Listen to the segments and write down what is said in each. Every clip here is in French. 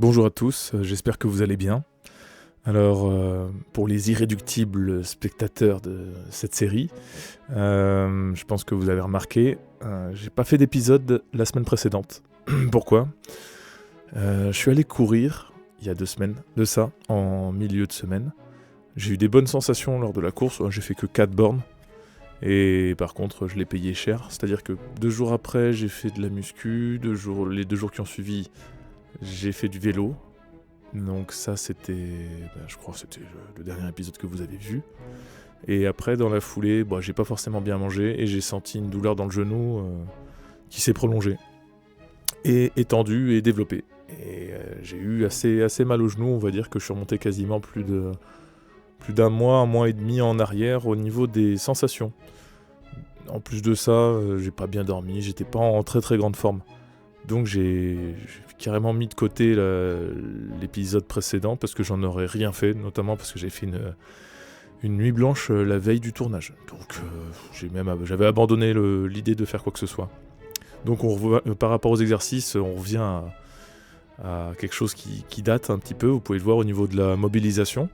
Bonjour à tous, j'espère que vous allez bien. Alors, pour les irréductibles spectateurs de cette série, je pense que vous avez remarqué, j'ai pas fait d'épisode la semaine précédente. Pourquoi ? Je suis allé courir il y a 2 semaines de ça, en milieu de semaine. J'ai eu des bonnes sensations lors de la course, j'ai fait que 4 bornes. Et par contre, je l'ai payé cher, c'est-à-dire que 2 jours après, j'ai fait de la muscu, les 2 jours qui ont suivi, j'ai fait du vélo. Donc ça c'était, je crois que c'était le dernier épisode que vous avez vu. Et après dans la foulée, j'ai pas forcément bien mangé et j'ai senti une douleur dans le genou qui s'est prolongée et étendue et développée. Et j'ai eu assez mal au genou, on va dire que je suis remonté quasiment plus d'un mois, 1 mois et demi en arrière au niveau des sensations. En plus de ça, j'ai pas bien dormi, j'étais pas en très très grande forme. Donc j'ai carrément mis de côté l'épisode précédent parce que j'en aurais rien fait, notamment parce que j'ai fait une nuit blanche la veille du tournage. Donc j'avais abandonné l'idée de faire quoi que ce soit. Donc par rapport aux exercices, on revient à quelque chose qui date un petit peu. Vous pouvez le voir au niveau de la mobilisation,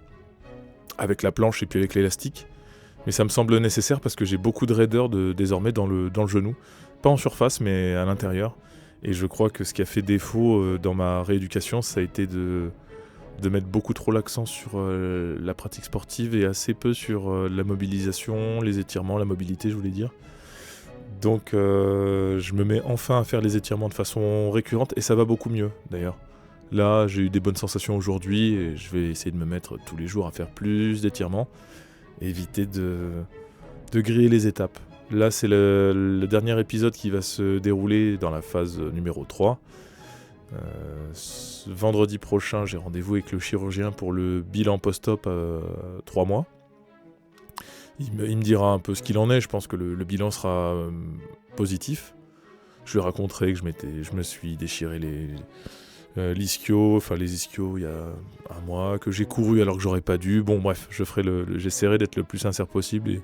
avec la planche et puis avec l'élastique. Mais ça me semble nécessaire parce que j'ai beaucoup de raideur désormais dans le genou. Pas en surface, mais à l'intérieur. Et je crois que ce qui a fait défaut dans ma rééducation, ça a été de mettre beaucoup trop l'accent sur la pratique sportive et assez peu sur la mobilisation, les étirements, la mobilité, je voulais dire. Donc je me mets enfin à faire les étirements de façon récurrente et ça va beaucoup mieux d'ailleurs. Là, j'ai eu des bonnes sensations aujourd'hui et je vais essayer de me mettre tous les jours à faire plus d'étirements et éviter de griller les étapes. Là, c'est le dernier épisode qui va se dérouler dans la phase numéro 3. Vendredi prochain, j'ai rendez-vous avec le chirurgien pour le bilan post-op 3 mois. Il me dira un peu ce qu'il en est. Je pense que le bilan sera positif. Je lui raconterai que je me suis déchiré les ischios il y a 1 mois, que j'ai couru alors que j'aurais pas dû. Bon bref, j'essaierai d'être le plus sincère possible et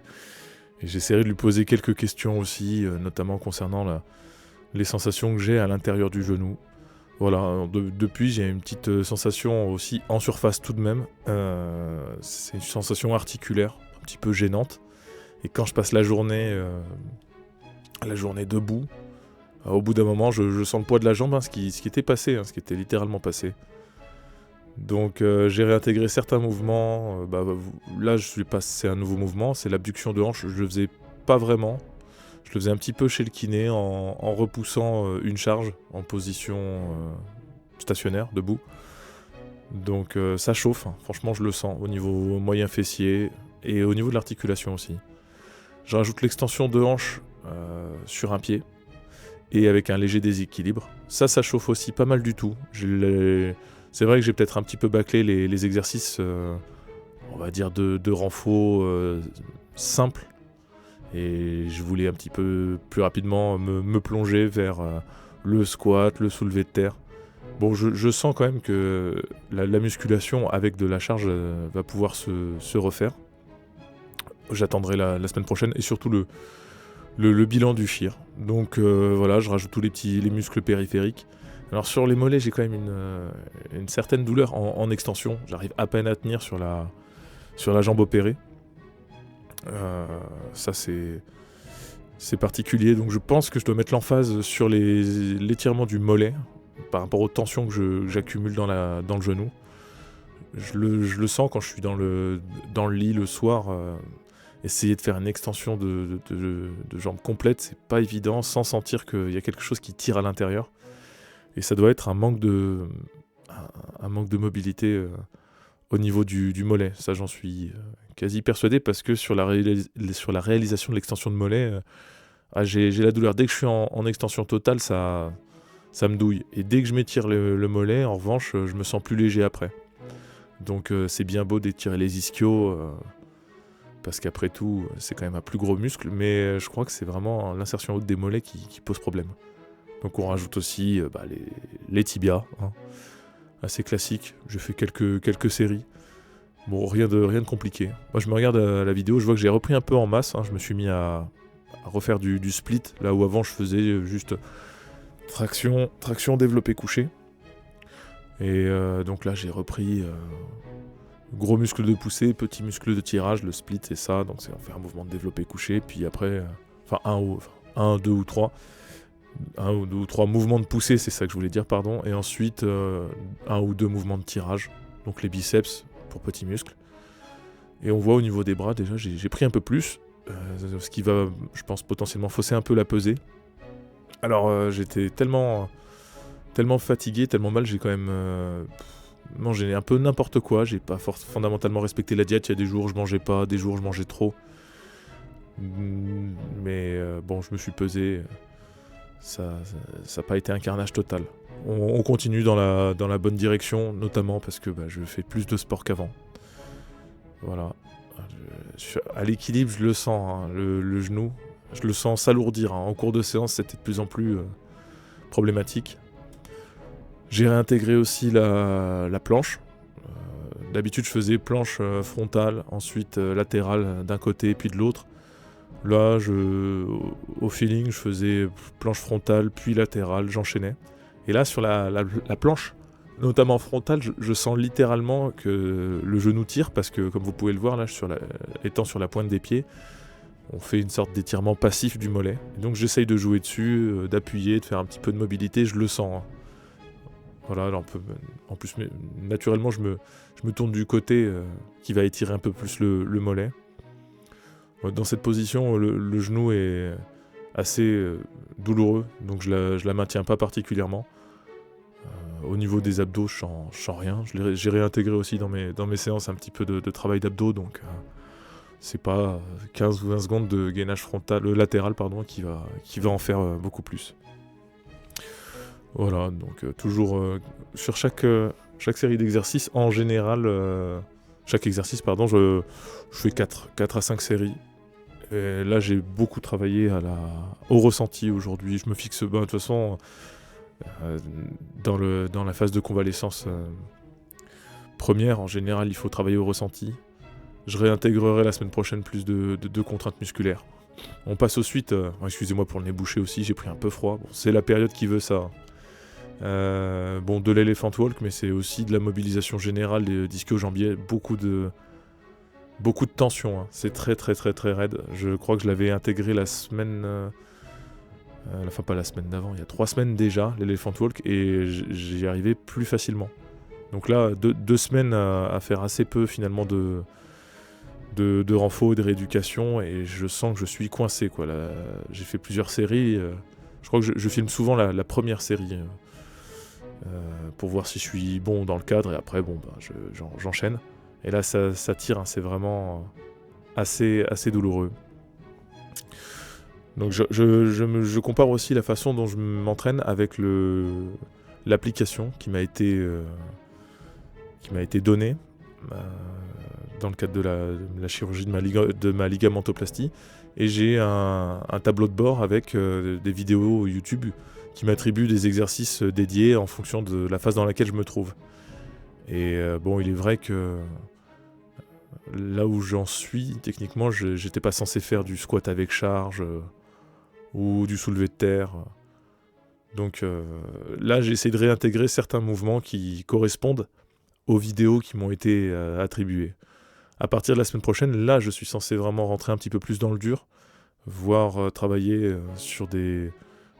j'essaierai de lui poser quelques questions aussi, notamment concernant les sensations que j'ai à l'intérieur du genou. Voilà, depuis j'ai une petite sensation aussi en surface tout de même. C'est une sensation articulaire, un petit peu gênante. Et quand je passe la journée debout, au bout d'un moment je sens le poids de la jambe, ce qui était passé, ce qui était littéralement passé. Donc j'ai réintégré certains mouvements. Là je suis passé à un nouveau mouvement, c'est l'abduction de hanche. Je le faisais pas vraiment. Je le faisais un petit peu chez le kiné en repoussant une charge en position stationnaire, debout. Donc ça chauffe, franchement je le sens au niveau moyen fessier et au niveau de l'articulation aussi. Je rajoute l'extension de hanche sur un pied et avec un léger déséquilibre. Ça chauffe aussi pas mal du tout. C'est vrai que j'ai peut-être un petit peu bâclé les exercices, on va dire, de renfort simples. Et je voulais un petit peu plus rapidement me plonger vers le squat, le soulevé de terre. Bon, je sens quand même que la musculation avec de la charge va pouvoir se refaire. J'attendrai la semaine prochaine et surtout le bilan du chir. Donc voilà, je rajoute tous les muscles périphériques. Alors sur les mollets, j'ai quand même une certaine douleur en extension. J'arrive à peine à tenir sur la jambe opérée. Ça c'est particulier, donc je pense que je dois mettre l'emphase sur l'étirement du mollet par rapport aux tensions que j'accumule dans le genou. Je le sens quand je suis dans le lit le soir. Essayer de faire une extension de jambe complète, c'est pas évident sans sentir qu'il y a quelque chose qui tire à l'intérieur. Et ça doit être un manque de mobilité au niveau du mollet. Ça, j'en suis quasi persuadé parce que sur la réalisation de l'extension de mollet, j'ai la douleur. Dès que je suis en extension totale, ça me douille. Et dès que je m'étire le mollet, en revanche, je me sens plus léger après. Donc c'est bien beau d'étirer les ischios, parce qu'après tout, c'est quand même un plus gros muscle, mais je crois que c'est vraiment l'insertion haute des mollets qui pose problème. Donc on rajoute aussi les tibias, assez classique. J'ai fait quelques séries. Bon, rien de compliqué. Moi, je me regarde à la vidéo, je vois que j'ai repris un peu en masse. Je me suis mis à refaire du split, là où avant je faisais juste traction développé couché. Et donc là j'ai repris gros muscle de poussée, petit muscle de tirage, le split c'est ça, donc c'est on fait un mouvement de développé couché, puis après, un, deux ou trois, un ou deux ou trois mouvements de poussée, c'est ça que je voulais dire, pardon, et ensuite un ou deux mouvements de tirage, donc les biceps pour petits muscles. Et on voit au niveau des bras déjà j'ai pris un peu plus, ce qui va, je pense, potentiellement fausser un peu la pesée. Alors j'étais tellement fatigué, tellement mal, j'ai quand même mangé un peu n'importe quoi, j'ai pas fondamentalement respecté la diète, il y a des jours où je mangeais pas, des jours où je mangeais trop. Mais bon, je me suis pesé, ça n'a pas été un carnage total. On continue dans la bonne direction, notamment parce que je fais plus de sport qu'avant. Voilà. À l'équilibre, je le sens, hein, le genou, je le sens s'alourdir. Hein. En cours de séance, c'était de plus en plus problématique. J'ai réintégré aussi la planche. D'habitude, je faisais planche frontale, ensuite latérale d'un côté puis de l'autre. Là, au feeling, je faisais planche frontale puis latérale, j'enchaînais. Et là, sur la planche, notamment frontale, je sens littéralement que le genou tire parce que, comme vous pouvez le voir, là, étant sur la pointe des pieds, on fait une sorte d'étirement passif du mollet. Et donc, j'essaye de jouer dessus, d'appuyer, de faire un petit peu de mobilité, je le sens. Hein. Voilà, alors en plus, naturellement, je me tourne du côté qui va étirer un peu plus le mollet. Dans cette position, le genou est assez douloureux, donc je la maintiens pas particulièrement. Au niveau des abdos, je sens rien. J'ai réintégré aussi dans mes séances un petit peu de travail d'abdos, donc c'est pas 15 ou 20 secondes de gainage latéral qui va en faire beaucoup plus. Voilà, donc toujours sur chaque série d'exercices, en général, chaque exercice, je fais 4 à 5 séries. Et là, j'ai beaucoup travaillé au ressenti aujourd'hui. Je me fixe, de toute façon, dans la phase de convalescence première, en général, il faut travailler au ressenti. Je réintégrerai la semaine prochaine plus de contraintes musculaires. On passe aux suites. Excusez-moi pour le nez bouché aussi, j'ai pris un peu froid. Bon, c'est la période qui veut ça. De l'elephant walk, mais c'est aussi de la mobilisation générale des ischio-jambiers, beaucoup de tension, hein. C'est très très très très raide. Je crois que je l'avais intégré la semaine, pas la semaine d'avant, il y a 3 semaines déjà, l'elephant walk, et j'y arrivais plus facilement. Donc là, 2 semaines à faire assez peu finalement de renfort et de rééducation, et je sens que je suis coincé, quoi. Là, j'ai fait plusieurs séries, je crois que je filme souvent la première série. Pour voir si je suis bon dans le cadre, et après j'enchaîne. Et là ça tire, hein, c'est vraiment assez douloureux. Donc je compare aussi la façon dont je m'entraîne avec l'application qui m'a été donnée dans le cadre de la chirurgie de ma ligamentoplastie, et j'ai un tableau de bord avec des vidéos YouTube qui m'attribue des exercices dédiés en fonction de la phase dans laquelle je me trouve. Et il est vrai que là où j'en suis, techniquement, j'étais pas censé faire du squat avec charge ou du soulevé de terre. Donc là, j'ai essayé de réintégrer certains mouvements qui correspondent aux vidéos qui m'ont été attribuées. À partir de la semaine prochaine, là, je suis censé vraiment rentrer un petit peu plus dans le dur, voire travailler sur des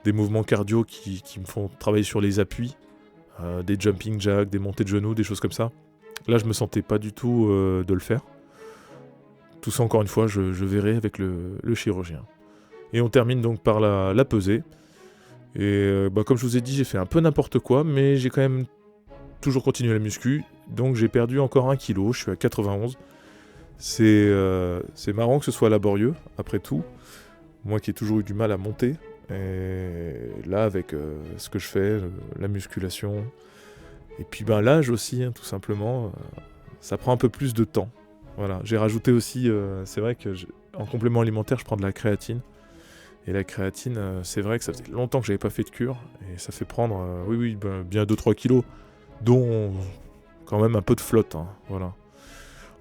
mouvements cardio qui me font travailler sur les appuis, des jumping jacks, des montées de genoux, des choses comme ça. Là, je me sentais pas du tout de le faire. Tout ça, encore une fois, je verrai avec le chirurgien. Et on termine donc par la pesée. Et comme je vous ai dit, j'ai fait un peu n'importe quoi, mais j'ai quand même toujours continué la muscu. Donc j'ai perdu encore 1 kg, je suis à 91. C'est marrant que ce soit laborieux, après tout. Moi qui ai toujours eu du mal à monter. Et là, avec ce que je fais, la musculation, et puis l'âge aussi, hein, tout simplement, ça prend un peu plus de temps. Voilà. J'ai rajouté aussi, c'est vrai que en complément alimentaire, je prends de la créatine. Et la créatine, c'est vrai que ça faisait longtemps que j'avais pas fait de cure, et ça fait prendre, bien 2-3 kilos, dont quand même un peu de flotte. Hein, voilà.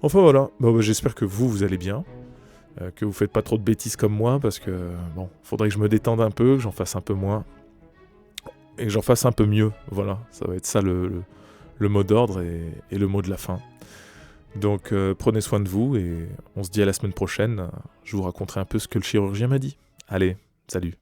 Enfin voilà, j'espère que vous allez bien. Que vous faites pas trop de bêtises comme moi, parce que faudrait que je me détende un peu, que j'en fasse un peu moins et que j'en fasse un peu mieux. Voilà, ça va être ça le le mot d'ordre et le mot de la fin. Donc prenez soin de vous et on se dit à la semaine prochaine. Je vous raconterai un peu ce que le chirurgien m'a dit. Allez, salut.